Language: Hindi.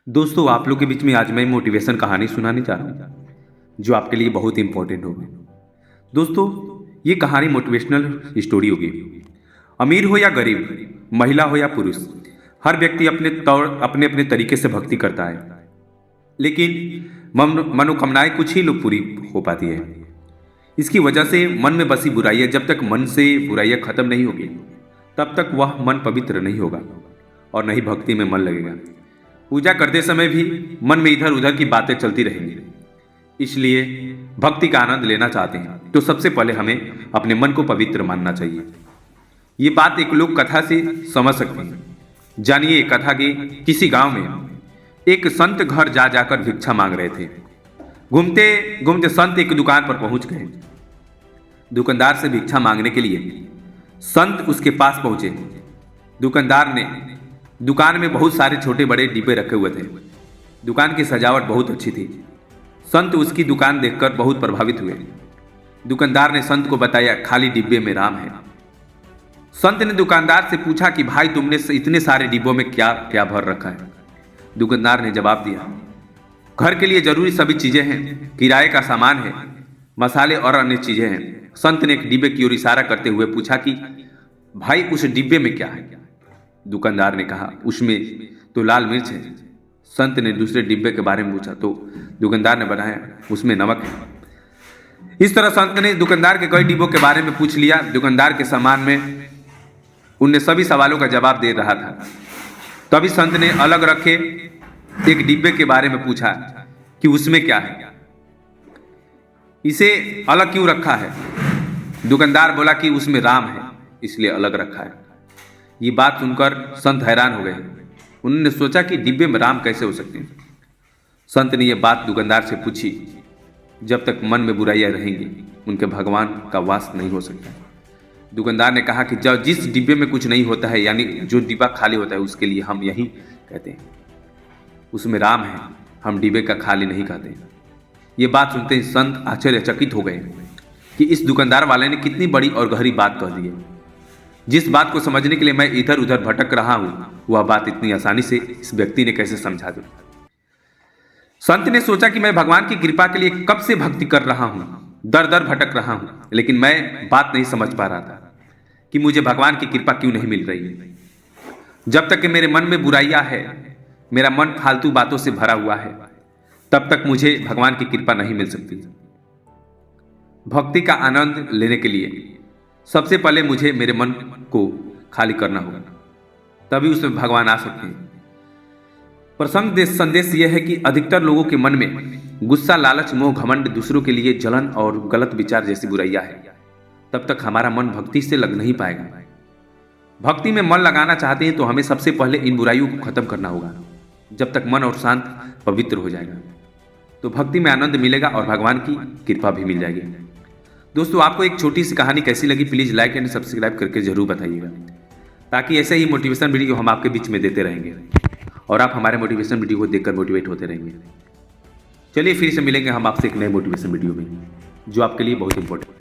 दोस्तों, आप लोग के बीच में आज मैं मोटिवेशन कहानी सुनाने जा रहा हूँ जो आपके लिए बहुत इंपॉर्टेंट होगी। दोस्तों, ये कहानी मोटिवेशनल स्टोरी होगी। अमीर हो या गरीब, महिला हो या पुरुष, हर व्यक्ति अपने अपने तरीके से भक्ति करता है, लेकिन मनोकामनाएं कुछ ही लोग पूरी हो पाती है। इसकी वजह से मन में बसी बुराइयां, जब तक मन से बुराइयां खत्म नहीं होगी तब तक वह मन पवित्र नहीं होगा और न ही भक्ति में मन लगेगा। पूजा करते समय भी मन में इधर उधर की बातें चलती रहेंगी। इसलिए भक्ति का आनंद लेना चाहते हैं तो सबसे पहले हमें अपने मन को पवित्र मानना चाहिए। ये बात एक लोक कथा से समझ सकते हैं। जानिए, कथा के किसी गांव में एक संत घर जा जाकर भिक्षा मांग रहे थे। घूमते घूमते संत एक दुकान पर पहुंच गए। दुकानदार से भिक्षा मांगने के लिए संत उसके पास पहुंचे। दुकानदार ने दुकान में बहुत सारे छोटे बड़े डिब्बे रखे हुए थे। दुकान की सजावट बहुत अच्छी थी। संत उसकी दुकान देखकर बहुत प्रभावित हुए। दुकानदार ने संत को बताया, खाली डिब्बे में राम है। संत ने दुकानदार से पूछा कि भाई, तुमने इतने सारे डिब्बों में क्या क्या भर रखा है? दुकानदार ने जवाब दिया, घर के लिए जरूरी सभी चीजें हैं, किराए का सामान है, मसाले और अन्य चीजें हैं। संत ने एक डिब्बे की ओर इशारा करते हुए पूछा कि भाई, उस डिब्बे में क्या है? दुकानदार ने कहा, उसमें तो लाल मिर्च है। संत ने दूसरे डिब्बे के बारे में पूछा तो दुकानदार ने बताया, उसमें नमक है। इस तरह संत ने दुकानदार के कई डिब्बों के बारे में पूछ लिया। दुकानदार के सामान में उनने सभी सवालों का जवाब दे रहा था। तभी संत ने अलग रखे एक डिब्बे के बारे में पूछा कि उसमें क्या है, इसे अलग क्यों रखा है? दुकानदार बोला कि उसमें राम है, इसलिए अलग रखा है। ये बात सुनकर संत हैरान हो गए। उन्होंने सोचा कि डिब्बे में राम कैसे हो सकते हैं। संत ने यह बात दुकानदार से पूछी। जब तक मन में बुराइयां रहेंगी, उनके भगवान का वास नहीं हो सकता। दुकानदार ने कहा कि जब जिस डिब्बे में कुछ नहीं होता है, यानी जो डिब्बा खाली होता है, उसके लिए हम यही कहते हैं, उसमें राम है, हम डिब्बे का खाली नहीं कहते। ये बात सुनते ही संत आश्चर्यचकित हो गए कि इस दुकानदार वाले ने कितनी बड़ी और गहरी बात कह दी है। जिस बात को समझने के लिए मैं इधर उधर भटक रहा हूं, वह बात इतनी आसानी से इस व्यक्ति ने कैसे समझा दी। संत ने सोचा कि मैं भगवान की कृपा के लिए कब से भक्ति कर रहा हूं, दर दर भटक रहा हूं, लेकिन मैं बात नहीं समझ पा रहा था कि मुझे भगवान की कृपा क्यों नहीं मिल रही है। जब तक कि मेरे मन में बुराइयां है, मेरा मन फालतू बातों से भरा हुआ है, तब तक मुझे भगवान की कृपा नहीं मिल सकती। भक्ति का आनंद लेने के लिए सबसे पहले मुझे मेरे मन को खाली करना होगा, तभी उसमें भगवान आ सकते हैं। प्रसंग संदेश यह है कि अधिकतर लोगों के मन में गुस्सा, लालच, मोह, घमंड, दूसरों के लिए जलन और गलत विचार जैसी बुराइयां है। तब तक हमारा मन भक्ति से लग नहीं पाएगा। भक्ति में मन लगाना चाहते हैं तो हमें सबसे पहले इन बुराइयों को खत्म करना होगा। जब तक मन और शांत पवित्र हो जाएगा तो भक्ति में आनंद मिलेगा और भगवान की कृपा भी मिल जाएगी। दोस्तों, आपको एक छोटी सी कहानी कैसी लगी, प्लीज़ लाइक एंड सब्सक्राइब करके जरूर बताइएगा, ताकि ऐसे ही मोटिवेशन वीडियो हम आपके बीच में देते रहेंगे और आप हमारे मोटिवेशन वीडियो को देखकर मोटिवेट होते रहेंगे। चलिए फिर से मिलेंगे हम आपसे एक नए मोटिवेशन वीडियो में, जो आपके लिए बहुत इंपॉर्टेंट